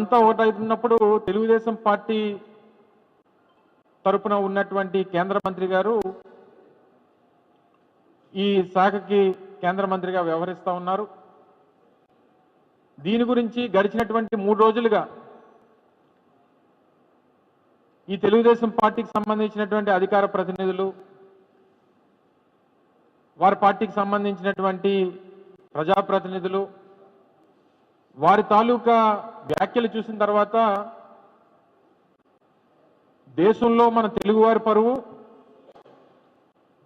అంతా ఒకటైతున్నప్పుడు తెలుగుదేశం పార్టీ తరపున ఉన్నటువంటి కేంద్ర మంత్రి గారు ఈ శాఖకి కేంద్ర మంత్రిగా వ్యవహరిస్తూ ఉన్నారు. దీని గురించి గడిచినటువంటి 3 రోజులుగా ఈ తెలుగుదేశం పార్టీకి సంబంధించినటువంటి అధికార ప్రతినిధులు, వారి పార్టీకి సంబంధించినటువంటి ప్రజాప్రతినిధులు వారి తాలూకా వ్యాఖ్యలు చూసిన తర్వాత దేశంలో మన తెలుగువారి పరువు,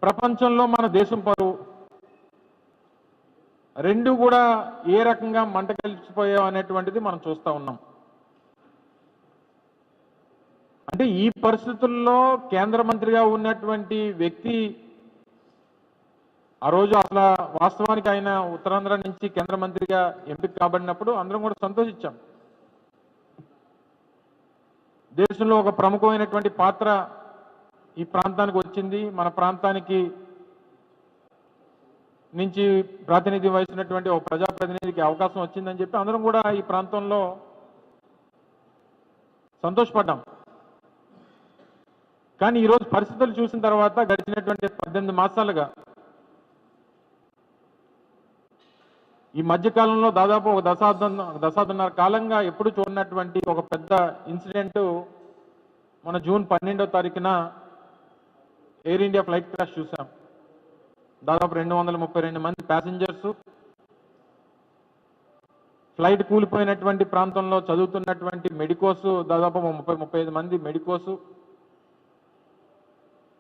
ప్రపంచంలో మన దేశం పరువు రెండు కూడా ఏ రకంగా మంట కలిసిపోయావు అనేటువంటిది మనం చూస్తూ ఉన్నాం. అంటే ఈ పరిస్థితుల్లో కేంద్ర మంత్రిగా ఉన్నటువంటి వ్యక్తి ఆ రోజు అసలు వాస్తవానికి ఆయన ఉత్తరాంధ్ర నుంచి కేంద్ర మంత్రిగా ఎంపిక కాబడినప్పుడు అందరం కూడా సంతోషించాం. దేశంలో ఒక ప్రముఖమైనటువంటి పాత్ర ఈ ప్రాంతానికి వచ్చింది, మన ప్రాంతానికి నుంచి ప్రాతినిధ్యం వహించినటువంటి ఒక ప్రజాప్రతినిధికి అవకాశం వచ్చిందని చెప్పి అందరం కూడా ఈ ప్రాంతంలో సంతోషపడ్డాం. కానీ ఈరోజు పరిస్థితులు చూసిన తర్వాత గడిచినటువంటి 18 మాసాలుగా ఈ మధ్యకాలంలో దాదాపు ఒక దశాబ్దన్నర కాలంగా ఎప్పుడు చూడనటువంటి ఒక పెద్ద ఇన్సిడెంట్ మన జూన్ 12వ తారీఖున ఎయిర్ ఇండియా ఫ్లైట్ క్రాష్ చూసాం. దాదాపు 232 మంది ప్యాసింజర్స్, ఫ్లైట్ కూలిపోయినటువంటి ప్రాంతంలో చదువుతున్నటువంటి మెడికోస్ దాదాపు 30-35 మంది మెడికోస్.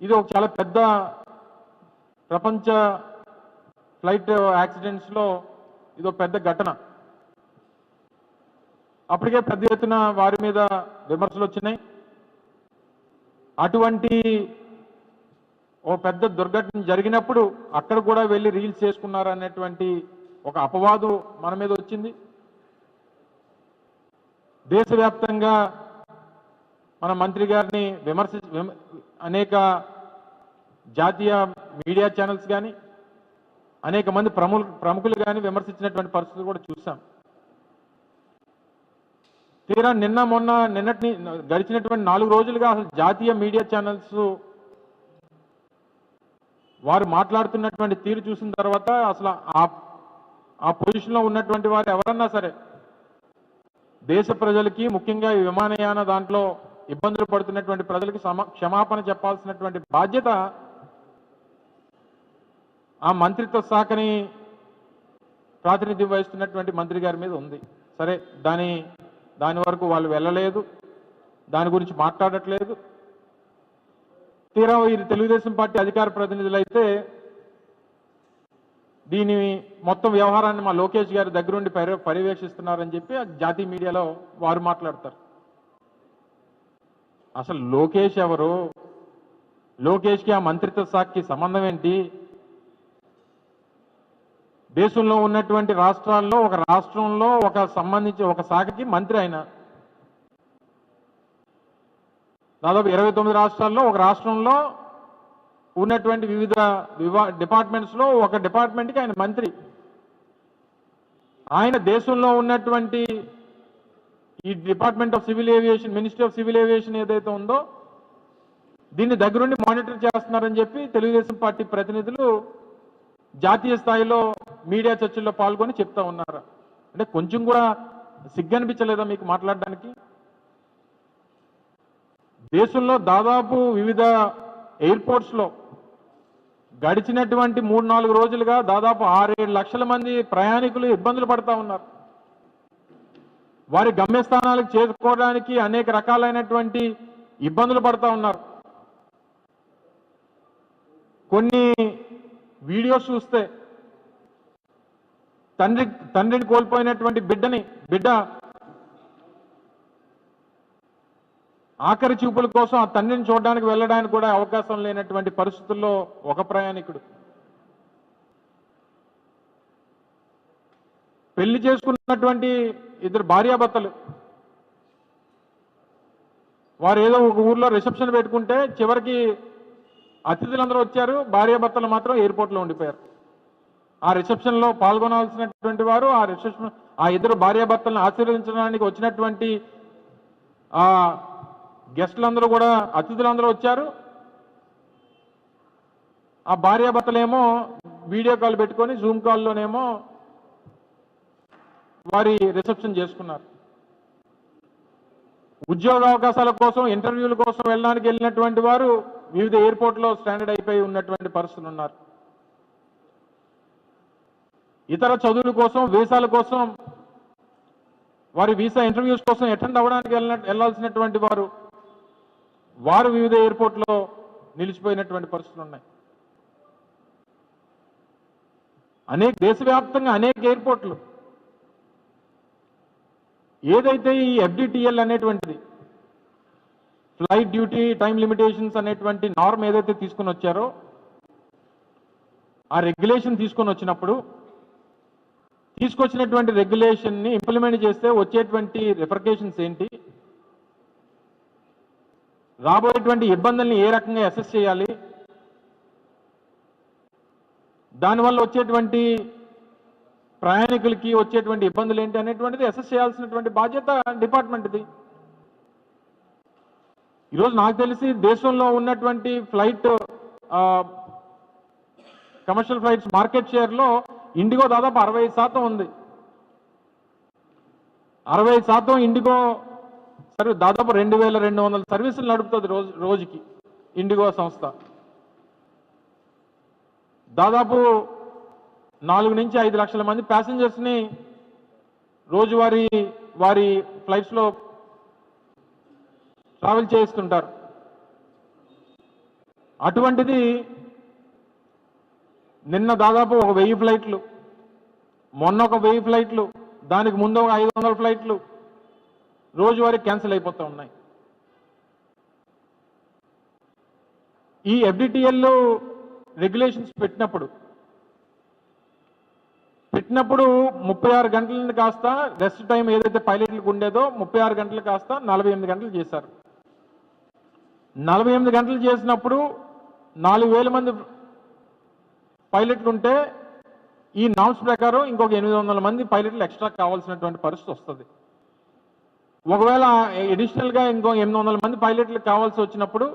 ఇది ఒక చాలా పెద్ద ప్రపంచ ఫ్లైట్ యాక్సిడెంట్స్లో ఇది ఒక పెద్ద ఘటన. అప్పటికే పెద్ద ఎత్తున వారి మీద విమర్శలు వచ్చినాయి. అటువంటి ఓ పెద్ద దుర్ఘటన జరిగినప్పుడు అక్కడ కూడా వెళ్ళి రీల్స్ చేసుకున్నారు అనేటువంటి ఒక అపవాదు మన మీద వచ్చింది. దేశవ్యాప్తంగా మన మంత్రి గారిని అనేక జాతీయ మీడియా ఛానల్స్ కానీ అనేక మంది ప్రముఖులు కానీ విమర్శించినటువంటి పరిస్థితులు కూడా చూసాం. తీరా నిన్నటి గడిచినటువంటి 4 రోజులుగా అసలు జాతీయ మీడియా ఛానల్స్ వారు మాట్లాడుతున్నటువంటి తీరు చూసిన తర్వాత అసలు ఆ పొజిషన్లో ఉన్నటువంటి వారు ఎవరన్నా సరే దేశ ప్రజలకి, ముఖ్యంగా ఈ విమానయాన దాంట్లో ఇబ్బందులు పడుతున్నటువంటి ప్రజలకి క్షమాపణ చెప్పాల్సినటువంటి బాధ్యత ఆ మంత్రిత్వ శాఖని ప్రాతినిధ్యం వహిస్తున్నటువంటి మంత్రి గారి మీద ఉంది. సరే, దాని వరకు వాళ్ళు వెళ్ళలేదు, దాని గురించి మాట్లాడట్లేదు. తీరా ఈ తెలుగుదేశం పార్టీ అధికార ప్రతినిధులు అయితే దీని మొత్తం వ్యవహారాన్ని మా లోకేష్ గారి దగ్గరుండి పర్యవేక్షిస్తున్నారని చెప్పి జాతీయ మీడియాలో వారు మాట్లాడతారు. అసలు లోకేష్ ఎవరు? లోకేష్కి ఆ మంత్రిత్వ శాఖకి సంబంధం ఏంటి? దేశంలో ఉన్నటువంటి రాష్ట్రాల్లో ఒక రాష్ట్రంలో ఒక శాఖకి మంత్రి అయినా, దాదాపు 29 రాష్ట్రాల్లో ఒక రాష్ట్రంలో ఉన్నటువంటి వివిధ డిపార్ట్మెంట్స్లో ఒక డిపార్ట్మెంట్కి ఆయన మంత్రి. ఆయన దేశంలో ఉన్నటువంటి ఈ department of civil aviation, ministry of civil aviation ఏదైతే ఉందో దీన్ని దగ్గరుండి మానిటర్ చేస్తున్నారని చెప్పి తెలుగుదేశం పార్టీ ప్రతినిధులు జాతీయ స్థాయిలో మీడియా చర్చల్లో పాల్గొని చెప్తా ఉన్నారు. అంటే కొంచెం కూడా సిగ్గనిపించలేదా మీకు మాట్లాడడానికి? దేశంలో దాదాపు వివిధ ఎయిర్పోర్ట్స్లో గడిచినటువంటి 3-4 రోజులుగా దాదాపు 6-7 లక్షల మంది ప్రయాణికులు ఇబ్బందులు పడతా ఉన్నారు. వారి గమ్యస్థానాలకు చేరుకోవడానికి అనేక రకాలైనటువంటి ఇబ్బందులు పడతా ఉన్నారు. కొన్ని వీడియోస్ చూస్తే తండ్రిని కోల్పోయినటువంటి బిడ్డ ఆఖరి చూపుల కోసం ఆ తండ్రిని చూడడానికి వెళ్ళడానికి కూడా అవకాశం లేనటువంటి పరిస్థితుల్లో ఒక ప్రయాణికుడు, పెళ్లి చేసుకున్నటువంటి 2 భార్యాభర్తలు, వారు ఏదో ఒక ఊర్లో రిసెప్షన్ పెట్టుకుంటే చివరికి అతిథులందరూ వచ్చారు, భార్యాభర్తలు మాత్రం ఎయిర్పోర్ట్లో ఉండిపోయారు. ఆ రిసెప్షన్లో పాల్గొనాల్సినటువంటి వారు ఆ ఇద్దరు భార్యాభర్తలను ఆశీర్వదించడానికి వచ్చినటువంటి ఆ గెస్టులందరూ కూడా, అతిథులందరూ వచ్చారు. ఆ భార్యాభర్తలేమో వీడియో కాల్ పెట్టుకొని జూమ్ కాల్లోనేమో వారి రిసెప్షన్ చేసుకున్నారు. ఉద్యోగ అవకాశాల కోసం, ఇంటర్వ్యూల కోసం వెళ్ళినటువంటి వారు వివిధ ఎయిర్పోర్ట్లో స్టాండర్డ్ అయిపోయి ఉన్నటువంటి పరిస్థితులు ఉన్నారు. ఇతర చదువుల కోసం, వీసాల కోసం, వారి వీసా ఇంటర్వ్యూస్ కోసం అటెండ్ అవ్వడానికి వెళ్ళాల్సినటువంటి వారు వివిధ ఎయిర్పోర్ట్లో నిలిచిపోయినటువంటి పరిస్థితులు ఉన్నాయి. దేశవ్యాప్తంగా అనేక ఎయిర్పోర్ట్లు ఏదైతే ఈ FDTL అనేటువంటిది, ఫ్లైట్ డ్యూటీ టైం లిమిటేషన్స్ అనేటువంటి నార్మ్ ఏదైతే తీసుకొని వచ్చారో, ఆ రెగ్యులేషన్ తీసుకొచ్చినటువంటి రెగ్యులేషన్ని ఇంప్లిమెంట్ చేస్తే వచ్చేటువంటి రిఫర్కేషన్స్ ఏంటి, రాబోయేటువంటి ఇబ్బందుల్ని ఏ రకంగా అసెస్ చేయాలి, దానివల్ల వచ్చేటువంటి ప్రయాణికులకి వచ్చేటువంటి ఇబ్బందులు ఏంటి అనేటువంటిది అసెస్ చేయాల్సినటువంటి బాధ్యత డిపార్ట్మెంట్ది. ఈరోజు నాకు తెలిసి దేశంలో ఉన్నటువంటి కమర్షియల్ ఫ్లైట్స్ మార్కెట్ షేర్లో ఇండిగో దాదాపు 60% ఉంది. 60% ఇండిగో దాదాపు 2200 సర్వీసులు నడుపుతుంది రోజుకి ఇండిగో సంస్థ. దాదాపు 4 నుంచి 5 లక్షల మంది ప్యాసింజర్స్ని వారి ఫ్లైట్స్లో ట్రావెల్ చేస్తుంటారు. అటువంటిది నిన్న దాదాపు 1000 ఫ్లైట్లు, మొన్న 1000 ఫ్లైట్లు, దానికి ముందు 500 ఫ్లైట్లు రోజువారీ క్యాన్సిల్ అయిపోతూ ఉన్నాయి. ఈ FDTL రెగ్యులేషన్స్ పెట్టినప్పుడు 36 గంటలను కాస్త రెస్ట్ టైం ఏదైతే పైలట్లకు ఉండేదో 36 గంటలు కాస్త 48 గంటలు చేశారు. 48 గంటలు చేసినప్పుడు 4000 మంది పైలట్లు ఉంటే ఈ నామ్స్ ప్రకారం ఇంకొక 800 మంది పైలట్లు ఎక్స్ట్రా కావాల్సినటువంటి పరిస్థితి వస్తుంది. ఒకవేళ అడిషనల్గా ఇంకో 800 మంది పైలట్లు కావాల్సి వచ్చినప్పుడు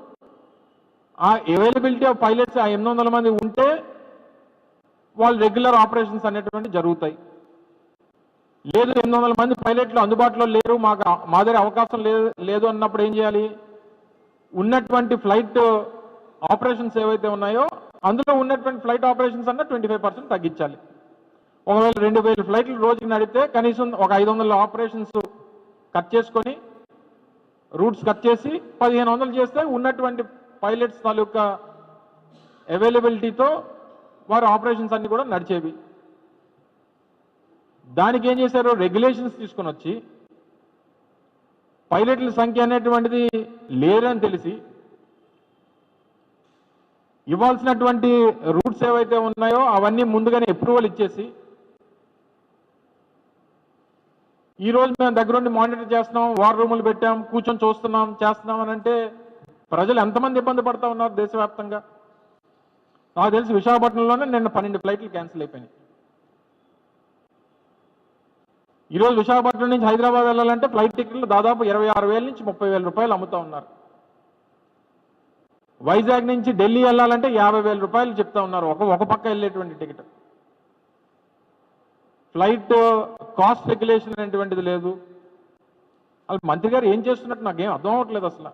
ఆ అవైలబిలిటీ ఆఫ్ పైలట్స్ ఆ 800 మంది ఉంటే వాళ్ళు రెగ్యులర్ ఆపరేషన్స్ అనేటువంటి జరుగుతాయి. లేదు 800 మంది పైలట్లు అందుబాటులో లేరు, మా దగ్గర అవకాశం లేదు అన్నప్పుడు ఏం చేయాలి? ఉన్నటువంటి ఫ్లైట్ ఆపరేషన్స్ ఏవైతే ఉన్నాయో అందులో ఉన్నటువంటి ఫ్లైట్ ఆపరేషన్స్ అన్న 25% తగ్గించాలి. ఒకవేళ 2000 ఫ్లైట్లు రోజుకి నడిపితే కనీసం ఒక 500 ఆపరేషన్స్ కట్ చేసుకొని, రూట్స్ కట్ చేసి 1500 చేస్తే ఉన్నటువంటి పైలట్స్ తాలూకా అవైలబిలిటీతో వారి ఆపరేషన్స్ అన్ని కూడా నడిచేవి. దానికి ఏం చేశారు? రెగ్యులేషన్స్ తీసుకొని వచ్చి పైలట్ల సంఖ్య అనేటువంటిది లేదని తెలిసి ఇవ్వాల్సినటువంటి రూట్స్ ఏవైతే ఉన్నాయో అవన్నీ ముందుగానే అప్రూవల్ ఇచ్చేసి, ఈరోజు మేము దగ్గరుండి మానిటర్ చేస్తున్నాం, వార్ రూములు పెట్టాం, కూర్చొని చేస్తున్నాం అని అంటే ప్రజలు ఎంతమంది ఇబ్బంది పడతా ఉన్నారు దేశవ్యాప్తంగా? నాకు తెలిసి విశాఖపట్నంలోనే నిన్న 12 ఫ్లైట్లు క్యాన్సిల్ అయిపోయినాయి. ఈరోజు విశాఖపట్నం నుంచి హైదరాబాద్ వెళ్ళాలంటే ఫ్లైట్ టికెట్లు దాదాపు 26,000 నుంచి 30,000 రూపాయలు అమ్ముతా ఉన్నారు. వైజాగ్ నుంచి ఢిల్లీ వెళ్ళాలంటే 50,000 రూపాయలు చెప్తా ఉన్నారు ఒక పక్క వెళ్ళేటువంటి టికెట్. ఫ్లైట్ కాస్ట్ రెగ్యులేషన్ అనేటువంటిది లేదు. అసలు మంత్రి గారు ఏం చేస్తున్నట్టు నాకేం అర్థం అవ్వట్లేదు అసలు.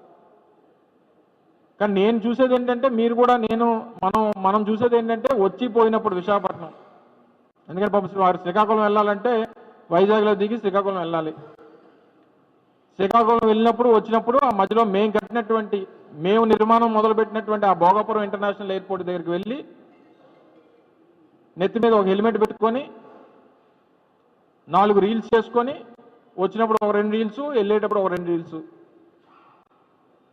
కానీ నేను చూసేది ఏంటంటే మనం చూసేది ఏంటంటే వచ్చిపోయినప్పుడు విశాఖపట్నం, ఎందుకంటే పాపం వారు శ్రీకాకుళం వెళ్ళాలంటే వైజాగ్లో దిగి శ్రీకాకుళం వెళ్ళాలి. శ్రీకాకుళం వచ్చినప్పుడు ఆ మధ్యలో మేము నిర్మాణం మొదలుపెట్టినటువంటి ఆ భోగాపురం ఇంటర్నేషనల్ ఎయిర్పోర్ట్ దగ్గరికి వెళ్ళి నెత్తి మీద ఒక హెల్మెట్ పెట్టుకొని 4 రీల్స్ చేసుకొని వచ్చినప్పుడు ఒక 2 రీల్స్, వెళ్ళేటప్పుడు ఒక 2 రీల్స్.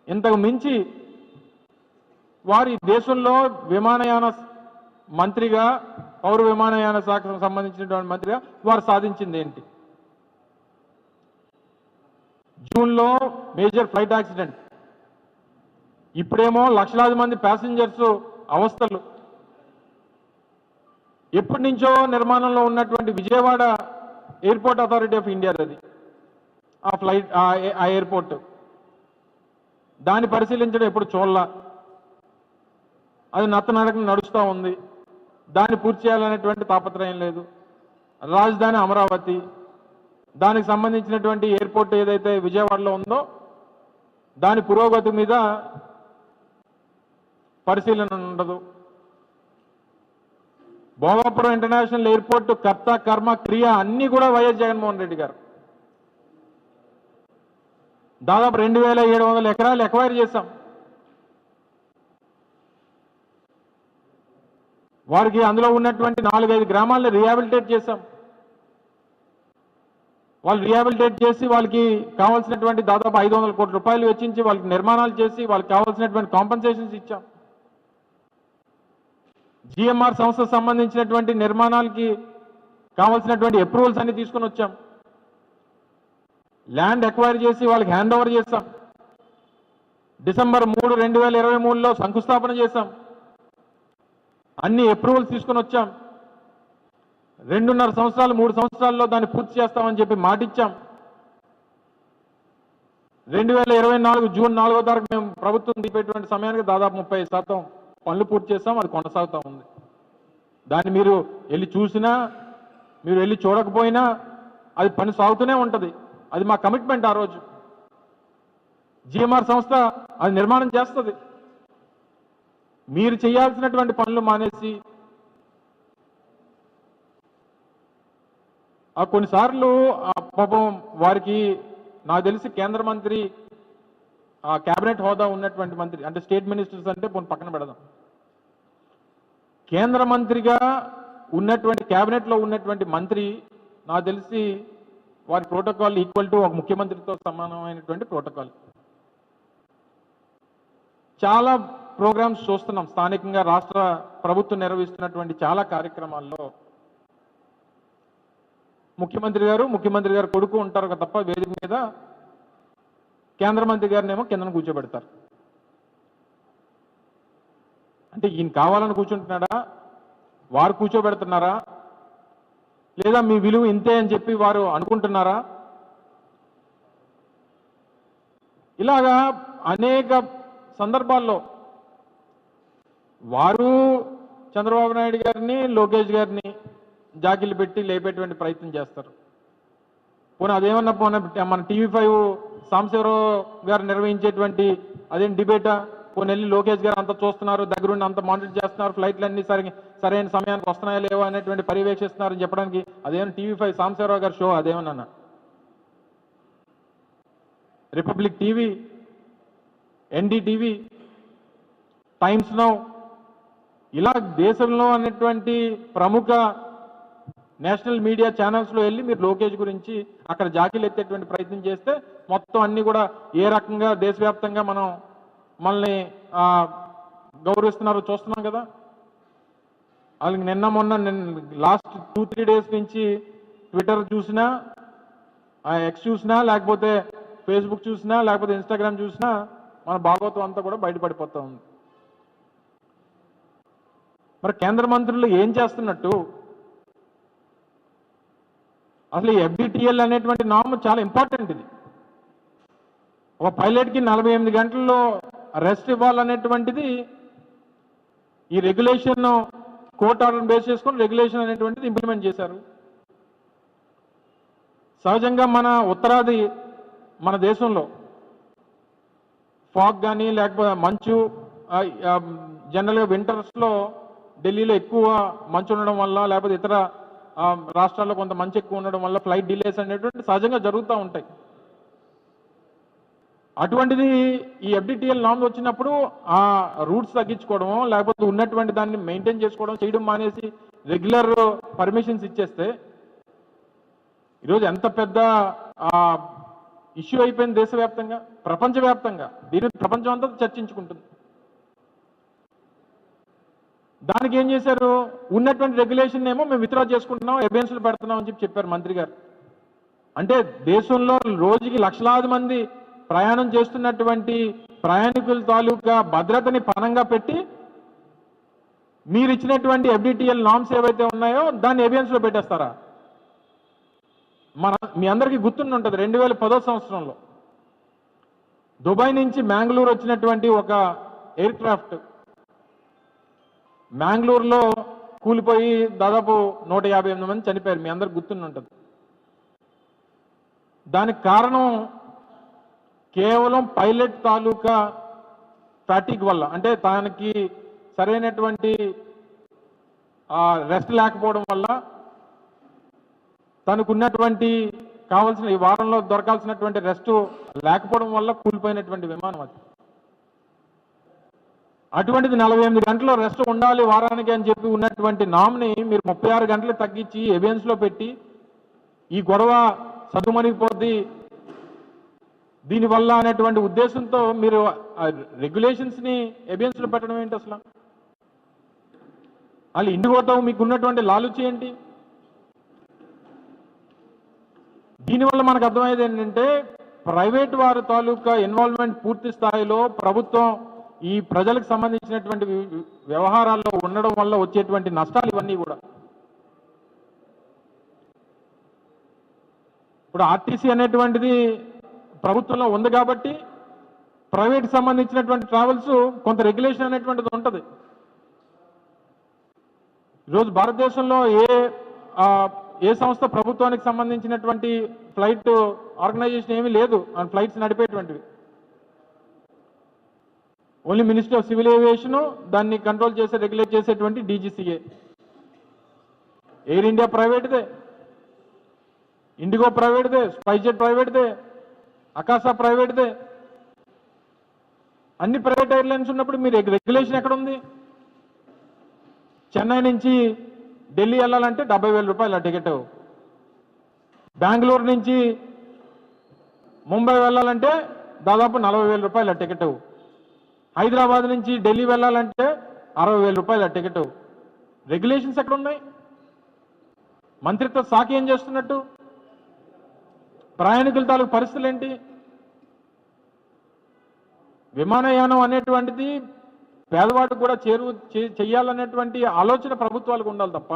ఇంతకు మించి వారి దేశంలో విమానయాన మంత్రిగా, పౌర విమానయాన శాఖకు సంబంధించినటువంటి మంత్రిగా వారు సాధించింది ఏంటి? జూన్లో మేజర్ ఫ్లైట్ యాక్సిడెంట్, ఇప్పుడేమో లక్షలాది మంది ప్యాసింజర్స్ అవస్థలు. ఎప్పటి నుంచో నిర్మాణంలో ఉన్నటువంటి Vijayawada airport authority of India, అది ఆ ఫ్లైట్ ఆ ఎయిర్పోర్ట్ దాన్ని పరిశీలించడం ఎప్పుడు చూడలా. అది నత్తనడకన నడుస్తూ ఉంది. దాన్ని పూర్తి చేయాలనేటువంటి తాపత్రయం లేదు. రాజధాని అమరావతి, దానికి సంబంధించినటువంటి ఎయిర్పోర్ట్ ఏదైతే విజయవాడలో ఉందో దాని పురోగతి మీద పరిశీలన ఉండదు. భోగాపురం ఇంటర్నేషనల్ ఎయిర్పోర్ట్ కర్త కర్మ క్రియ అన్నీ కూడా వైఎస్ జగన్మోహన్ రెడ్డి గారు. దాదాపు 2700 ఎకరాలు ఎక్వైర్ చేశాం. వారికి అందులో ఉన్నటువంటి 4-5 గ్రామాలను రీహాబిలిటేట్ చేశాం. వాళ్ళు రీహాబిలిటేట్ చేసి వాళ్ళకి కావాల్సినటువంటి దాదాపు 500 కోట్ల రూపాయలు వెచ్చించి వాళ్ళకి నిర్మాణాలు చేసి వాళ్ళకి కావాల్సినటువంటి కాంపెన్సేషన్స్ ఇచ్చాం. జిఎంఆర్ సంస్థకు సంబంధించినటువంటి నిర్మాణాలకి కావాల్సినటువంటి అప్రూవల్స్ అన్ని తీసుకొని వచ్చాం. ల్యాండ్ ఎక్వైర్ చేసి వాళ్ళకి హ్యాండ్ ఓవర్ చేశాం. డిసెంబర్ 3, 2023లో శంకుస్థాపన చేశాం. అన్ని అప్రూవల్స్ తీసుకొని వచ్చాం. 2.5 సంవత్సరాలు 3 సంవత్సరాల్లో దాన్ని పూర్తి చేస్తామని చెప్పి మాటిచ్చాం. 2024 జూన్ 4వ తారీఖు మేము ప్రభుత్వం దిపేటువంటి సమయానికి దాదాపు 30% పనులు పూర్తి చేస్తాం. అది కొనసాగుతూ ఉంది. దాన్ని మీరు వెళ్ళి చూసినా, మీరు వెళ్ళి చూడకపోయినా అది పని సాగుతూనే ఉంటుంది. అది మా కమిట్మెంట్. ఆ రోజు జిఎంఆర్ సంస్థ అది నిర్మాణం చేస్తుంది. మీరు చేయాల్సినటువంటి పనులు మానేసి కొన్నిసార్లు పాపం వారికి నాకు తెలిసి కేంద్ర మంత్రి, కేబినెట్ హోదా ఉన్నటువంటి మంత్రి, అంటే స్టేట్ మినిస్టర్స్ అంటే పక్కన పెడదాం, కేంద్ర మంత్రిగా ఉన్నటువంటి కేబినెట్లో ఉన్నటువంటి మంత్రి నాకు తెలిసి వారి ప్రోటోకాల్ ఈక్వల్ టు ఒక ముఖ్యమంత్రితో సమానమైనటువంటి ప్రోటోకాల్. చాలా ప్రోగ్రామ్స్ చూస్తున్నాం స్థానికంగా రాష్ట్ర ప్రభుత్వం నిర్వహిస్తున్నటువంటి చాలా కార్యక్రమాల్లో ముఖ్యమంత్రి గారు కొడుకు ఉంటారు తప్ప వేదిక మీద కేంద్ర మంత్రి గారినేమో కిందన కూర్చోబెడతారు. అంటే ఈయన కావాలని కూర్చుంటున్నాడా, వారు కూర్చోబెడుతున్నారా, లేదా మీ విలువ ఇంతే అని చెప్పి వారు అనుకుంటున్నారా? ఇలాగా అనేక సందర్భాల్లో వారు చంద్రబాబు నాయుడు గారిని, లోకేష్ గారిని జాకిలు పెట్టి లేపేటువంటి ప్రయత్నం చేస్తారు. పోనీ అదేమన్నా మన TV5 సాంబశివరావు గారు నిర్వహించేటువంటి అదేం డిబేటా? పోనీ వెళ్ళి లోకేష్ గారు అంత చూస్తున్నారు, దగ్గరుండి అంత మానిటర్ చేస్తున్నారు, ఫ్లైట్లు అన్ని సరైన సమయానికి వస్తున్నాయా లేవో అనేటువంటి పర్యవేక్షిస్తున్నారని చెప్పడానికి అదేమన్నా TV5 సాంబశివరావు గారి షో? అదేమన్నా republic TV, NDTV, times now, ఇలా దేశంలో అనేటువంటి ప్రముఖ నేషనల్ మీడియా ఛానల్స్లో వెళ్ళి మీరు లోకేష్ గురించి అక్కడ జాకీలు ఎత్తేటువంటి ప్రయత్నం చేస్తే మొత్తం అన్ని కూడా ఏ రకంగా దేశవ్యాప్తంగా మనల్ని గౌరవిస్తున్నారో చూస్తున్నాం కదా. వాళ్ళకి మొన్న లాస్ట్ 2-3 డేస్ నుంచి ట్విట్టర్ చూసినా, ఎక్స్ చూసినా, లేకపోతే ఫేస్బుక్ చూసినా, లేకపోతే ఇన్స్టాగ్రామ్ చూసినా మన భాగవతం అంతా కూడా బయటపడిపోతూ ఉంది. మరి కేంద్ర మంత్రులు ఏం చేస్తున్నట్టు? అసలు ఈ FDTL అనేటువంటి నామ్ చాలా ఇంపార్టెంట్. ఇది ఒక పైలట్కి 48 గంటల్లో రెస్ట్ ఇవ్వాలనేటువంటిది ఈ రెగ్యులేషన్, కోర్ట్ ఆర్డర్ బేస్ చేసుకొని రెగ్యులేషన్ అనేటువంటిది ఇంప్లిమెంట్ చేశారు. సహజంగా మన ఉత్తరాది మన దేశంలో ఫాగ్ కానీ లేకపోతే మంచు, జనరల్గా వింటర్స్లో ఢిల్లీలో ఎక్కువ మంచు ఉండడం వల్ల, లేకపోతే ఇతర రాష్ట్రాల్లో కొంత మంచు ఎక్కువ ఉండడం వల్ల ఫ్లైట్ డిలేస్ అనేటువంటి సహజంగా జరుగుతూ ఉంటాయి. అటువంటిది ఈ FDTL నామ్స్ వచ్చినప్పుడు ఆ రూట్స్ తగ్గించుకోవడమో లేకపోతే ఉన్నటువంటి దాన్ని మెయింటైన్ చేసుకోవడం చేయడం మానేసి రెగ్యులర్ పర్మిషన్స్ ఇచ్చేస్తే ఈరోజు ఎంత పెద్ద ఇష్యూ అయిపోయింది దేశవ్యాప్తంగా, ప్రపంచవ్యాప్తంగా. దీని ప్రపంచం అంతా చర్చించుకుంటుంది. దానికి ఏం చేశారు? ఉన్నటువంటి రెగ్యులేషన్ ఏమో మేము విత్డ్రా చేసుకుంటున్నాం, ఎవిడెన్స్లు పెడుతున్నాం అని చెప్పారు మంత్రి గారు. అంటే దేశంలో రోజుకి లక్షలాది మంది ప్రయాణం చేస్తున్నటువంటి ప్రయాణికుల తాలూకా భద్రతని పణంగా పెట్టి మీరు ఇచ్చినటువంటి FDTL నామ్స్ ఏవైతే ఉన్నాయో దాన్ని ఎవిడెన్స్లో పెట్టేస్తారా? మీ అందరికీ గుర్తుండి ఉంటుంది 2010 సంవత్సరంలో దుబాయ్ నుంచి మ్యాంగ్లూర్ వచ్చినటువంటి ఒక ఎయిర్ క్రాఫ్ట్ మ్యాంగ్లూరులో కూలిపోయి దాదాపు 158 మంది చనిపోయారు. మీ అందరికి గుర్తుండి ఉంటుంది. దానికి కారణం కేవలం పైలట్ తాలూకా ఫ్యాటిక్ వల్ల, అంటే తనకి సరైనటువంటి రెస్ట్ లేకపోవడం వల్ల, తనకున్నటువంటి కావాల్సిన ఈ వారంలో దొరకాల్సినటువంటి రెస్ట్ లేకపోవడం వల్ల కూలిపోయినటువంటి విమానం అది. అటువంటిది 48 గంటలు రెస్ట్ ఉండాలి వారానికి అని చెప్పి ఉన్నటువంటి నామ్ని మీరు 36 గంటలు తగ్గించి ఎవిడెన్స్లో పెట్టి ఈ గొడవ సదుమణిగిపోద్ది దీనివల్ల అనేటువంటి ఉద్దేశంతో మీరు రెగ్యులేషన్స్ని ఎవిడెన్స్లో పెట్టడం ఏంటి అసలు? వాళ్ళు ఇండిగోతో మీకు ఉన్నటువంటి లాలుచి ఏంటి? దీనివల్ల మనకు అర్థమయ్యేది ఏంటంటే ప్రైవేట్ వారి తాలూకా ఇన్వాల్వ్మెంట్ పూర్తి స్థాయిలో ప్రభుత్వం ఈ ప్రజలకు సంబంధించినటువంటి వ్యవహారాల్లో ఉండడం వల్ల వచ్చేటువంటి నష్టాలు ఇవన్నీ కూడా. ఇప్పుడు ఆర్టీసీ అనేటువంటిది ప్రభుత్వంలో ఉంది కాబట్టి ప్రైవేట్ సంబంధించినటువంటి ట్రావెల్స్ కొంత రెగ్యులేషన్ అనేటువంటిది ఉంటుంది. ఈరోజు భారతదేశంలో ఏ సంస్థ ప్రభుత్వానికి సంబంధించినటువంటి ఫ్లైట్ ఆర్గనైజేషన్ ఏమీ లేదు ఫ్లైట్స్ నడిపేటువంటివి. Only ministry of civil aviation దాన్ని కంట్రోల్ చేసే రెగ్యులేట్ చేసేటువంటి డీజీసీఏ. ఎయిర్ ఇండియా ప్రైవేట్దే, ఇండిగో ప్రైవేట్దే, స్పైస్జెట్ ప్రైవేట్దే, అకాసా ప్రైవేట్దే. అన్ని ప్రైవేట్ ఎయిర్లైన్స్ ఉన్నప్పుడు మీరు రెగ్యులేషన్ ఎక్కడ ఉంది? చెన్నై నుంచి ఢిల్లీ వెళ్ళాలంటే 70,000 రూపాయలు ఆ టికెట్. బెంగళూరు నుంచి ముంబై వెళ్ళాలంటే దాదాపు 40,000 రూపాయలు ఆ టికెట్. హైదరాబాద్ నుంచి ఢిల్లీ వెళ్ళాలంటే 60,000 రూపాయలు ఆ టికెట్. రెగ్యులేషన్స్ ఎక్కడ ఉన్నాయి? మంత్రిత్వ శాఖ ఏం చేస్తున్నట్టు? ప్రయాణికుల తాలూకు పరిస్థితులు ఏంటి? విమానయానం అనేటువంటిది పేదవాడికి కూడా చెయ్యాలనేటువంటి ఆలోచన ప్రభుత్వాలకు ఉండాలి తప్ప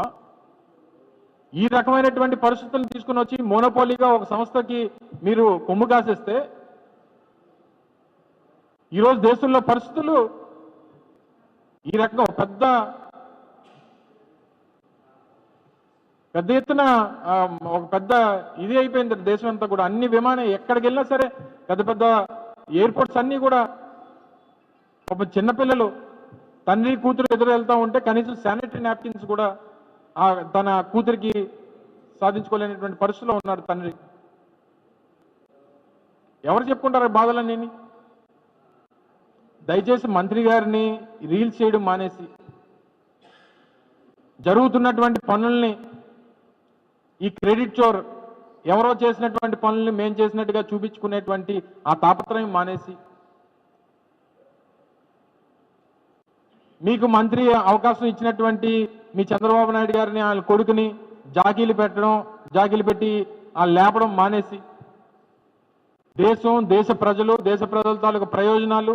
ఈ రకమైనటువంటి పరిస్థితులను తీసుకుని వచ్చి మోనోపోలీగా ఒక సంస్థకి మీరు కొమ్ము కాసేస్తే ఈరోజు దేశంలో పరిస్థితులు ఈ రకంగా పెద్ద ఎత్తున ఒక పెద్ద ఇది అయిపోయింది దేశం అంతా కూడా. అన్ని విమానం ఎక్కడికి వెళ్ళినా సరే పెద్ద పెద్ద ఎయిర్పోర్ట్స్ అన్నీ కూడా ఒక చిన్నపిల్లలు తండ్రి కూతురు ఎదురు వెళ్తూ ఉంటే కనీసం శానిటరీ నాప్కిన్స్ కూడా తన కూతురికి సాధించుకోలేనటువంటి పరిస్థితిలో ఉన్నాడు తండ్రి. ఎవరు చెప్పుకుంటారు బాధలన్నీ? దయచేసి మంత్రి గారిని రీల్స్ చేయడం మానేసి జరుగుతున్నటువంటి పనుల్ని ఈ క్రెడిట్ చోర్ ఎవరో చేసినటువంటి పనుల్ని మేం చేసినట్టుగా చూపించుకునేటువంటి ఆ తాపత్రయం మానేసి మీకు మంత్రి అవకాశం ఇచ్చినటువంటి మీ చంద్రబాబు నాయుడు గారిని ఆయన కొడుకుని జాకీలు పెట్టి లేపడం మానేసి దేశ ప్రజల తాలూకు ప్రయోజనాలు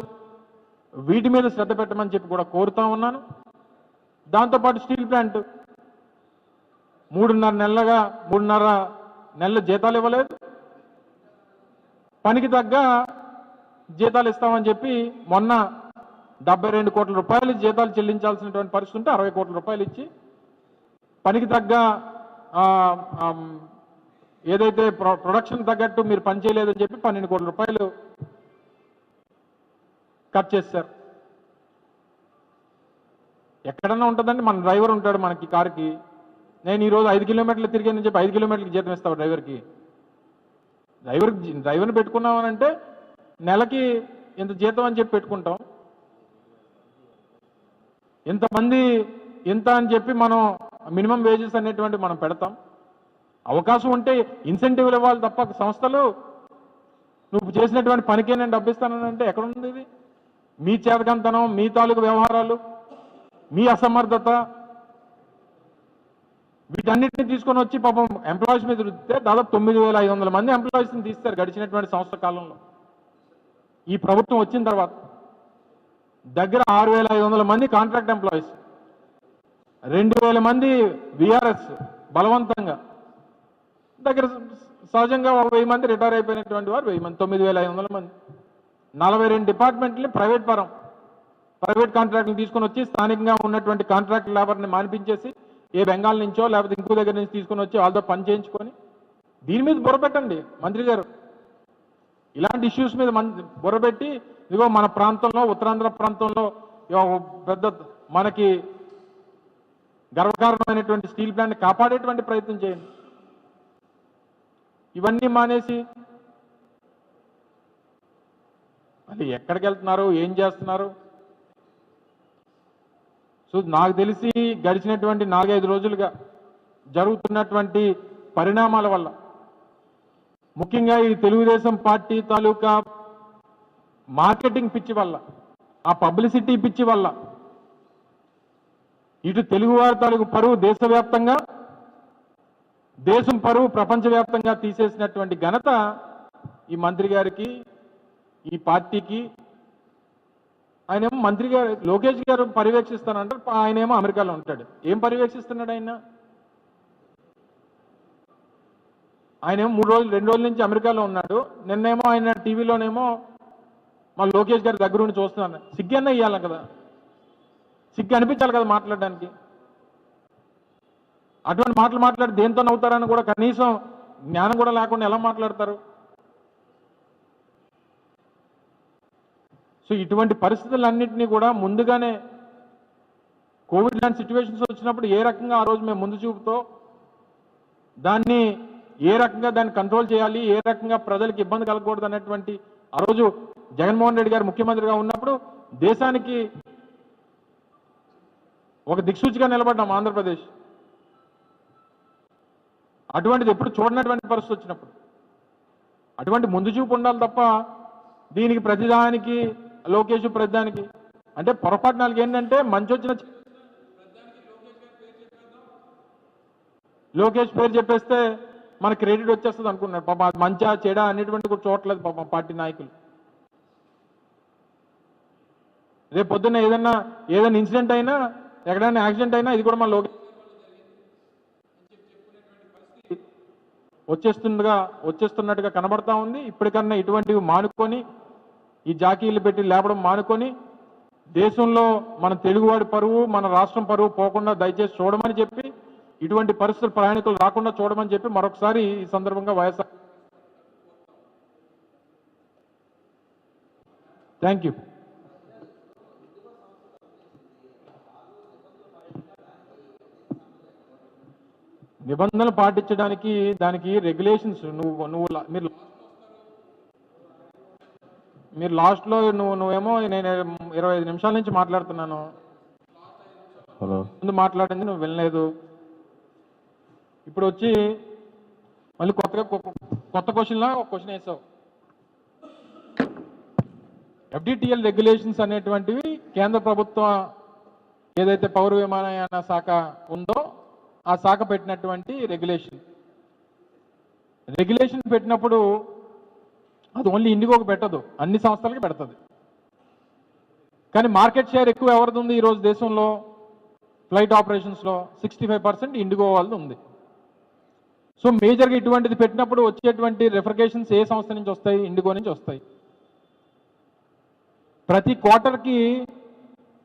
వీటి మీద శ్రద్ధ పెట్టమని చెప్పి కూడా కోరుతా ఉన్నాను. దాంతోపాటు స్టీల్ ప్లాంట్ 3.5 నెలల జీతాలు ఇవ్వలేదు, పనికి తగ్గ జీతాలు ఇస్తామని చెప్పి మొన్న 72 కోట్ల రూపాయలు జీతాలు చెల్లించాల్సినటువంటి పరిస్థితి ఉంటే 60 కోట్ల రూపాయలు ఇచ్చి పనికి తగ్గ ఏదైతే ప్రొడక్షన్ తగ్గట్టు మీరు పనిచేయలేదని చెప్పి 12 కోట్ల రూపాయలు కట్ చేశారు. ఎక్కడన్నా ఉంటుందండి, మన డ్రైవర్ ఉంటాడు మనకి కారుకి, నేను ఈరోజు 5 కిలోమీటర్లు తిరిగానని చెప్పి 5 కిలోమీటర్లకి జీతం ఇస్తావు డ్రైవర్కి. డ్రైవర్ని పెట్టుకున్నామనంటే నెలకి ఇంత జీతం అని చెప్పి పెట్టుకుంటాం. ఇంతమంది ఇంత అని చెప్పి మనం మినిమం వేజెస్ అనేటువంటి మనం పెడతాం. అవకాశం ఉంటే ఇన్సెంటివ్లు ఇవ్వాలి తప్ప సంస్థలు నువ్వు చేసినటువంటి పనికే నేను డబ్బిస్తానంటే ఎక్కడ ఉంది ఇది? మీ చేతకంతనం, మీ తాలూకు వ్యవహారాలు, మీ అసమర్థత, వీటన్నిటిని తీసుకొని వచ్చి పాపం ఎంప్లాయీస్ మీద రుద్దితే దాదాపు 9,500 మంది ఎంప్లాయీస్ని తీస్తారు గడిచినటువంటి సంవత్సర కాలంలో. ఈ ప్రభుత్వం వచ్చిన తర్వాత దగ్గర 6,500 మంది కాంట్రాక్ట్ ఎంప్లాయీస్, 2,000 మంది విఆర్ఎస్ బలవంతంగా, దగ్గర సహజంగా 1000 మంది రిటైర్ అయిపోయినటువంటి వారు 1000 మంది, 9500 మంది. 42 డిపార్ట్మెంట్లు ప్రైవేట్ పరం, ప్రైవేట్ కాంట్రాక్టులు తీసుకొని వచ్చి స్థానికంగా ఉన్నటువంటి కాంట్రాక్ట్ లేబర్ని మానిపించేసి ఏ బెంగాల్ నుంచో లేకపోతే ఇంకో దగ్గర నుంచి తీసుకొని వచ్చి వాళ్ళతో పని చేయించుకొని దీని మీద బుర్రపెట్టండి మంత్రి గారు. ఇలాంటి ఇష్యూస్ మీద బుర్రపెట్టి ఇదిగో మన ప్రాంతంలో ఉత్తరాంధ్ర ప్రాంతంలో పెద్ద మనకి గర్వకారణమైనటువంటి స్టీల్ ప్లాంట్ని కాపాడేటువంటి ప్రయత్నం చేయండి. ఇవన్నీ మానేసి మళ్ళీ ఎక్కడికి వెళ్తున్నారు, ఏం చేస్తున్నారు? సో నాకు తెలిసి గడిచినటువంటి 4-5 రోజులుగా జరుగుతున్నటువంటి పరిణామాల వల్ల, ముఖ్యంగా ఈ తెలుగుదేశం పార్టీ తాలూకా మార్కెటింగ్ పిచ్చి వల్ల, ఆ పబ్లిసిటీ పిచ్చి వల్ల ఇటు తెలుగువారి తాలూకు పరువు దేశవ్యాప్తంగా, దేశం పరువు ప్రపంచవ్యాప్తంగా తీసేసినటువంటి ఘనత ఈ మంత్రి గారికి, ఈ పార్టీకి. ఆయనేమో మంత్రి గారు లోకేష్ గారు పర్యవేక్షిస్తానంటారు, ఆయనేమో అమెరికాలో ఉంటాడు. ఏం పర్యవేక్షిస్తున్నాడు ఆయన? ఆయనేమో 2 రోజుల నుంచి అమెరికాలో ఉన్నాడు. నిన్నేమో ఆయన టీవీలోనేమో మా లోకేష్ గారి దగ్గర ఉండి చూస్తున్నాను. సిగ్గన్నా ఇవ్వాలి కదా, సిగ్గు అనిపించాలి కదా మాట్లాడడానికి. అటువంటి మాటలు మాట్లాడి దేంతో నవ్వుతారని కూడా కనీసం జ్ఞానం కూడా లేకుండా ఎలా మాట్లాడతారు? సో ఇటువంటి పరిస్థితులన్నింటినీ కూడా ముందుగానే కోవిడ్ లాంటి సిచ్యువేషన్స్ వచ్చినప్పుడు ఏ రకంగా ఆ రోజు మేము ముందు చూపుతో దాన్ని ఏ రకంగా దాన్ని కంట్రోల్ చేయాలి, ఏ రకంగా ప్రజలకు ఇబ్బంది కలగకూడదు అనేటువంటి ఆ రోజు జగన్మోహన్ రెడ్డి గారు ముఖ్యమంత్రిగా ఉన్నప్పుడు దేశానికి ఒక దిక్సూచిగా నిలబడ్డాం ఆంధ్రప్రదేశ్. అటువంటిది ఎప్పుడు చూడనటువంటి పరిస్థితి వచ్చినప్పుడు అటువంటి ముందు చూపు ఉండాలి తప్ప దీనికి ప్రతిదానికి లోకేష్ ప్రతిదానికి అంటే పొరపాటు 4 ఏంటంటే మంచి వచ్చిన లోకేష్ పేరు చెప్పేస్తే మన క్రెడిట్ వచ్చేస్తుంది అనుకున్నారు. పాపం అది మంచా చెడా అనేటువంటి కూడా చూడట్లేదు పాపం పార్టీ నాయకులు. రేపు పొద్దున్న ఏదైనా ఇన్సిడెంట్ అయినా, ఎక్కడైనా యాక్సిడెంట్ అయినా ఇది కూడా మన లోకేష్ వచ్చేస్తున్నట్టుగా కనబడతా ఉంది. ఇప్పటికన్నా ఇటువంటివి మానుకొని, ఈ జాకీలు పెట్టి లేపడం మానుకొని, దేశంలో మన తెలుగువాడి పరువు, మన రాష్ట్రం పరువు పోకుండా దయచేసి చూడమని చెప్పి, ఇటువంటి పరిస్థితులు ప్రయాణికులు రాకుండా చూడమని చెప్పి మరొకసారి ఈ సందర్భంగా వైఎస్ఆర్ థ్యాంక్ యూ. నిబంధనలు పాటించడానికి దానికి రెగ్యులేషన్స్ మీరు లాస్ట్లో నువ్వేమో నేను 25 నిమిషాల నుంచి మాట్లాడుతున్నాను, ముందు మాట్లాడింది నువ్వు వినలేదు. ఇప్పుడు వచ్చి మళ్ళీ కొత్త క్వశ్చన్లా ఒక క్వశ్చన్ వేసావు. FDTL రెగ్యులేషన్స్ అనేటువంటివి కేంద్ర ప్రభుత్వం ఏదైతే పౌర విమానయాన శాఖ ఉందో ఆ శాఖ పెట్టినటువంటి రెగ్యులేషన్ పెట్టినప్పుడు అది ఓన్లీ ఇండిగోకి పెట్టదు, అన్ని సంస్థలకి పెడుతుంది. కానీ మార్కెట్ షేర్ ఎక్కువ ఎవరిది ఉంది ఈరోజు దేశంలో? ఫ్లైట్ ఆపరేషన్స్లో 65% ఇండిగో వాళ్ళది ఉంది. సో మేజర్గా ఇటువంటిది పెట్టినప్పుడు వచ్చేటువంటి రిఫర్కేషన్స్ ఏ సంస్థ నుంచి వస్తాయి? ఇండిగో నుంచి వస్తాయి. ప్రతి క్వార్టర్కి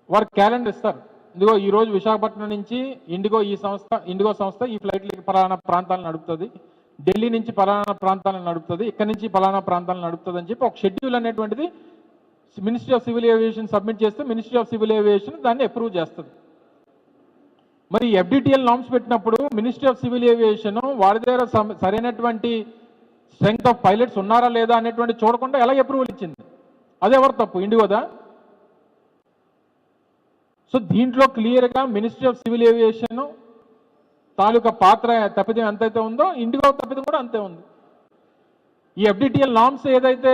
వారు క్యాలెండర్ ఇస్తారు. ఇదిగో ఈరోజు విశాఖపట్నం నుంచి ఇండిగో సంస్థ ఈ ఫ్లైట్లకి పలానా ప్రాంతాలను నడుపుతుంది, ఢిల్లీ నుంచి పలానా ప్రాంతాలను నడుపుతుంది, ఇక్కడ నుంచి పలానా ప్రాంతాలను నడుపుతుంది అని చెప్పి ఒక షెడ్యూల్ అనేటువంటిది ministry of civil aviation submit చేస్తే మినిస్ట్రీ ఆఫ్ సివిల్ ఏవియేషన్ దాన్ని అప్రూవ్ చేస్తుంది. మరి FDTL నామ్స్ పెట్టినప్పుడు మినిస్ట్రీ ఆఫ్ సివిల్ ఏవియేషన్ వారి దగ్గర సరైనటువంటి స్ట్రెంగ్త్ ఆఫ్ పైలట్స్ ఉన్నారా లేదా అనేటువంటి చూడకుండా ఎలా అప్రూవల్ ఇచ్చింది? అదే ఎవరు తప్పు? ఇండిగోదా? సో దీంట్లో క్లియర్గా మినిస్ట్రీ ఆఫ్ సివిల్ ఏవియేషన్ తాలూకా పాత్ర తప్పిదం ఎంతైతే ఉందో ఇండిగో తప్పిదం కూడా అంతే ఉంది. ఈ FDTL నామ్స్ ఏదైతే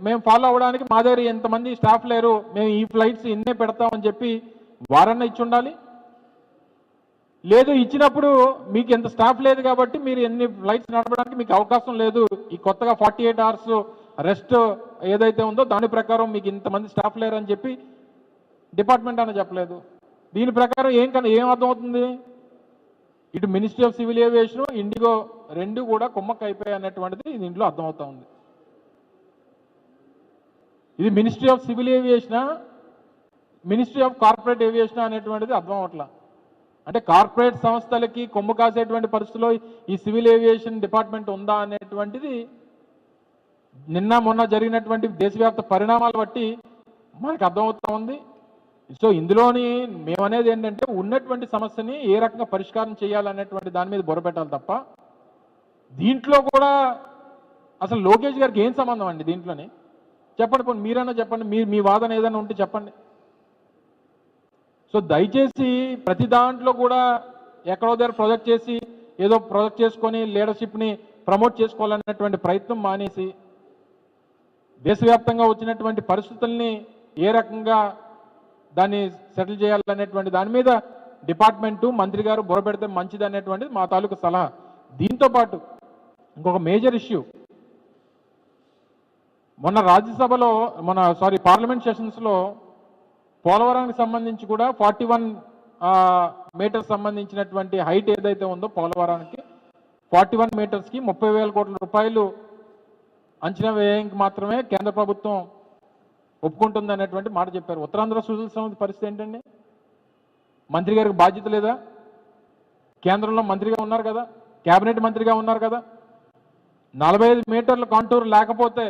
మేము ఫాలో అవ్వడానికి మా దగ్గర ఎంతమంది స్టాఫ్ లేరు, మేము ఈ ఫ్లైట్స్ ఇన్నే పెడతామని చెప్పి వారన్నా ఇచ్చి ఉండాలి. లేదు ఇచ్చినప్పుడు మీకు ఎంత స్టాఫ్ లేదు కాబట్టి మీరు ఎన్ని ఫ్లైట్స్ నడపడానికి మీకు అవకాశం లేదు, ఈ కొత్తగా 48 hours రెస్ట్ ఏదైతే ఉందో దాని ప్రకారం మీకు ఇంతమంది స్టాఫ్ లేరు అని చెప్పి డిపార్ట్మెంట్ అని చెప్పలేదు. దీని ప్రకారం ఏం అర్థమవుతుంది? ఇటు ministry of civil aviation IndiGo రెండు కూడా కుమ్మక్క అయిపోయాయి అన్నటువంటిది దీంట్లో అర్థమవుతా ఉంది. ఇది మినిస్ట్రీ ఆఫ్ సివిల్ ఏవియేషనా, మినిస్ట్రీ ఆఫ్ కార్పొరేట్ ఏవియేషన్ అనేటువంటిది అర్థం అవట్లా. అంటే కార్పొరేట్ సంస్థలకి కొమ్ము కాసేటువంటి పరిస్థితుల్లో ఈ సివిల్ ఏవియేషన్ డిపార్ట్మెంట్ ఉందా అనేటువంటిది నిన్న మొన్న జరిగినటువంటి దేశవ్యాప్త పరిణామాలు బట్టి మనకు అర్థమవుతా ఉంది. సో ఇందులోని మేమనేది ఏంటంటే ఉన్నటువంటి సమస్యని ఏ రకంగా పరిష్కారం చేయాలనేటువంటి దాని మీద బొరపెట్టాలి తప్ప దీంట్లో కూడా అసలు లోకేష్ గారికి ఏం సంబంధం అండి దీంట్లోని? చెప్పండి, పోనీ మీరైనా చెప్పండి, మీ వాదన ఏదైనా ఉంటే చెప్పండి. సో దయచేసి ప్రతి దాంట్లో కూడా ఎక్కడో దగ్గర ప్రొజెక్ట్ చేసి ఏదో ప్రొజెక్ట్ చేసుకొని లీడర్షిప్ని ప్రమోట్ చేసుకోవాలన్నటువంటి ప్రయత్నం మానేసి దేశవ్యాప్తంగా వచ్చినటువంటి పరిస్థితుల్ని ఏ రకంగా దాన్ని సెటిల్ చేయాలనేటువంటి దాని మీద డిపార్ట్మెంటు మంత్రి గారు బుర్రపెడితే మంచిది అనేటువంటిది మా తాలూకు సలహా. దీంతో పాటు ఇంకొక మేజర్ ఇష్యూ, మొన్న రాజ్యసభలో పార్లమెంట్ సెషన్స్లో పోలవరానికి సంబంధించి కూడా 41 మీటర్స్ సంబంధించినటువంటి హైట్ ఏదైతే ఉందో పోలవరానికి 41 మీటర్స్కి 30,000 కోట్ల రూపాయలు అంచనా వ్యయానికి మాత్రమే కేంద్ర ప్రభుత్వం ఒప్పుకుంటుంది అనేటువంటి మాట చెప్పారు. ఉత్తరాంధ్ర సుజల సమితి పరిస్థితి ఏంటండి? మంత్రి గారికి బాధ్యత లేదా? కేంద్రంలో మంత్రిగా ఉన్నారు కదా, కేబినెట్ మంత్రిగా ఉన్నారు కదా. 45 మీటర్ల కాంటూర్ లేకపోతే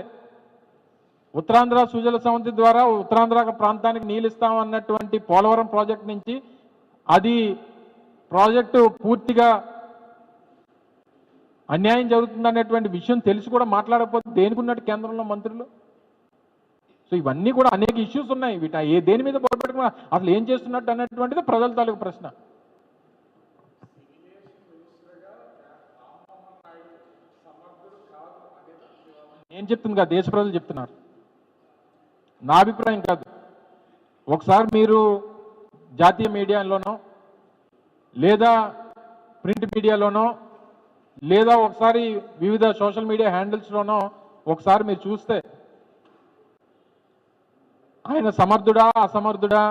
ఉత్తరాంధ్ర సుజల సమితి ద్వారా ఉత్తరాంధ్ర ప్రాంతానికి నీళ్ళు ఇస్తామన్నటువంటి పోలవరం ప్రాజెక్ట్ నుంచి అది ప్రాజెక్టు పూర్తిగా అన్యాయం జరుగుతుందనేటువంటి విషయం తెలిసి కూడా మాట్లాడకపోతే దేనికున్నట్టు కేంద్రంలో మంత్రులు? సో ఇవన్నీ కూడా అనేక ఇష్యూస్ ఉన్నాయి. దేని మీద పొరపెట్టుకున్నా అసలు ఏం చేస్తున్నట్టు అనేటువంటిది ప్రజల తాలూకు ప్రశ్న. ఏం చెప్తుంది కదా, దేశ ప్రజలు చెప్తున్నారు, నా అభిప్రాయం కాదు. ఒకసారి మీరు జాతీయ మీడియాలోనో లేదా ప్రింట్ మీడియాలోనో లేదా ఒకసారి వివిధ సోషల్ మీడియా హ్యాండిల్స్లోనో ఒకసారి మీరు చూస్తే ఆయన సమర్థుడా అసమర్థుడా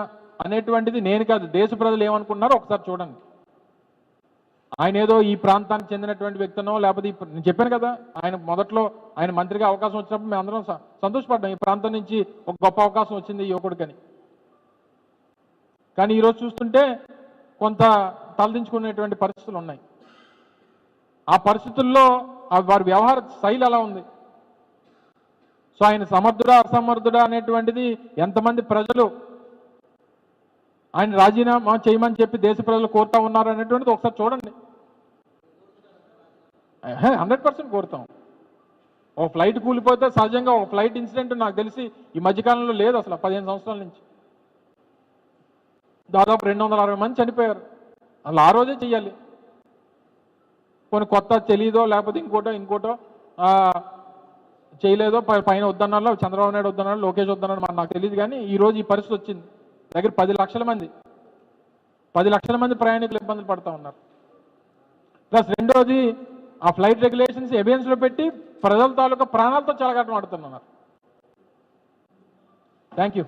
అనేటువంటిది నేను కాదు, దేశ ప్రజలు ఏమనుకున్నారో ఒకసారి చూడండి. ఆయన ఏదో ఈ ప్రాంతానికి చెందినటువంటి వ్యక్తినో లేకపోతే నేను చెప్పాను కదా, ఆయన మొదట్లో ఆయన మంత్రిగా అవకాశం వచ్చినప్పుడు మేము అందరం సంతోషపడ్డాం, ఈ ప్రాంతం నుంచి ఒక గొప్ప అవకాశం వచ్చింది యువకుడికని. కానీ ఈరోజు చూస్తుంటే కొంత తలదించుకునేటువంటి పరిస్థితులు ఉన్నాయి. ఆ పరిస్థితుల్లో వారి వ్యవహార శైలి అలా ఉంది. సో ఆయన సమర్థుడా అసమర్థుడా అనేటువంటిది ఎంతమంది ప్రజలు ఆయన రాజీనామా చేయమని చెప్పి దేశ ప్రజలు కోరుతా ఉన్నారు అనేటువంటిది ఒకసారి చూడండి. 100% కోరుతాం. ఒక ఫ్లైట్ కూలిపోతే సహజంగా ఒక ఫ్లైట్ ఇన్సిడెంట్ నాకు తెలిసి ఈ మధ్యకాలంలో లేదు అసలు. 15 సంవత్సరాల నుంచి దాదాపు 260 మంది చనిపోయారు. అసలు ఆ రోజే చెయ్యాలి. కొన్ని కొత్త తెలీదో లేకపోతే ఇంకోటో చేయలేదో పైన వద్దన్నారో, చంద్రబాబు నాయుడు వద్దన్నాడు, లోకేష్ వద్దన్నాడు, మరి నాకు తెలియదు. కానీ ఈరోజు ఈ పరిస్థితి వచ్చింది. దగ్గర 10 లక్షల మంది ప్రయాణికులు ఇబ్బందులు పడుతూ ఉన్నారు. ప్లస్ రెండోది ఆ ఫ్లైట్ రెగ్యులేషన్స్ ఎవిడెన్స్లో పెట్టి ప్రజల తాలూకా ప్రాణాలతో చెలగాటం ఆడుతున్నారు. Thank you.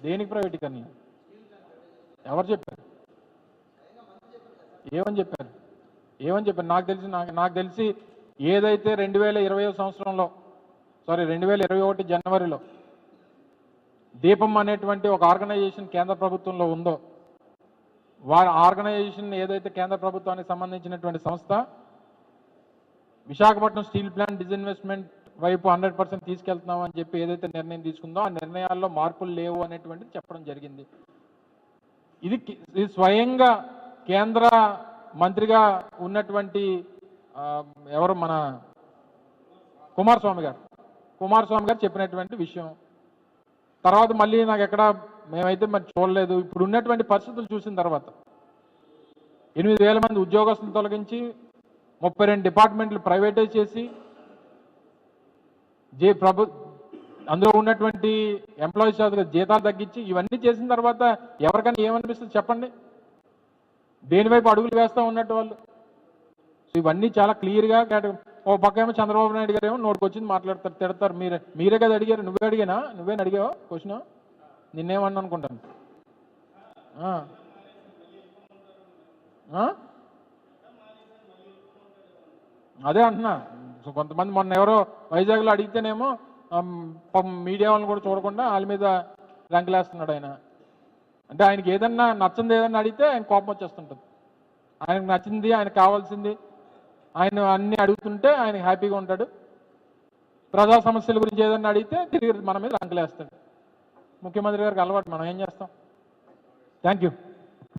దేనికి ప్రైవేటీకరణ? ఎవరు చెప్పారు? ఏమని చెప్పారు? నాకు తెలిసి ఏదైతే 2020 సంవత్సరంలో 2021 జనవరిలో దీపం అనేటువంటి ఒక ఆర్గనైజేషన్ కేంద్ర ప్రభుత్వంలో ఉందో, వారి ఆర్గనైజేషన్ ఏదైతే కేంద్ర ప్రభుత్వానికి సంబంధించినటువంటి సంస్థ విశాఖపట్నం స్టీల్ ప్లాంట్ డిస్ఇన్వెస్ట్మెంట్ వైపు 100% తీసుకెళ్తున్నాం అని చెప్పి ఏదైతే నిర్ణయం తీసుకుందో ఆ నిర్ణయాల్లో మార్పులు లేవు అనేటువంటిది చెప్పడం జరిగింది. ఇది స్వయంగా కేంద్ర మంత్రిగా ఉన్నటువంటి ఎవరు మన కుమారస్వామి గారు చెప్పినటువంటి విషయం. తర్వాత మళ్ళీ నాకు ఎక్కడ మేమైతే మరి చూడలేదు. ఇప్పుడు ఉన్నటువంటి పరిస్థితులు చూసిన తర్వాత 8,000 మంది ఉద్యోగస్తులను తొలగించి 32 డిపార్ట్మెంట్లు ప్రైవేటైజ్ చేసి అందులో ఉన్నటువంటి ఎంప్లాయీస్ జీతాలు తగ్గించి ఇవన్నీ చేసిన తర్వాత ఎవరికైనా ఏమనిపిస్తుంది చెప్పండి? దేనివైపు అడుగులు వేస్తూ ఉన్నట్టు వాళ్ళు. సో ఇవన్నీ చాలా క్లియర్గా ఓ పక్క ఏమో చంద్రబాబు నాయుడు గారు ఏమో నోటికి వచ్చింది మాట్లాడతారు, తిడతారు. మీరే కదా అడిగారు, నువ్వేనా అడిగావా క్వశ్చన్? నిన్నేమన్నా అనుకుంటాను. ఆ? అదే అంటున్నా. సో కొంతమంది మొన్న ఎవరో వైజాగ్లో అడిగితేనేమో మీడియా వాళ్ళని కూడా చూడకుండా వాళ్ళ మీద రంకులేస్తున్నాడు ఆయన. అంటే ఆయనకి ఏదన్నా నచ్చింది ఏదన్నా అడిగితే ఆయన కోపం వచ్చేస్తుంటుంది. ఆయనకు నచ్చింది, ఆయనకు కావాల్సింది ఆయన అన్ని అడుగుతుంటే ఆయన హ్యాపీగా ఉంటాడు. ప్రజా సమస్యల గురించి ఏదన్నా అడిగితే తిరిగి మన మీద రంకులేస్తాడు. ముఖ్యమంత్రి గారికి అలవాటు, మనం ఏం చేస్తాం. Thank you.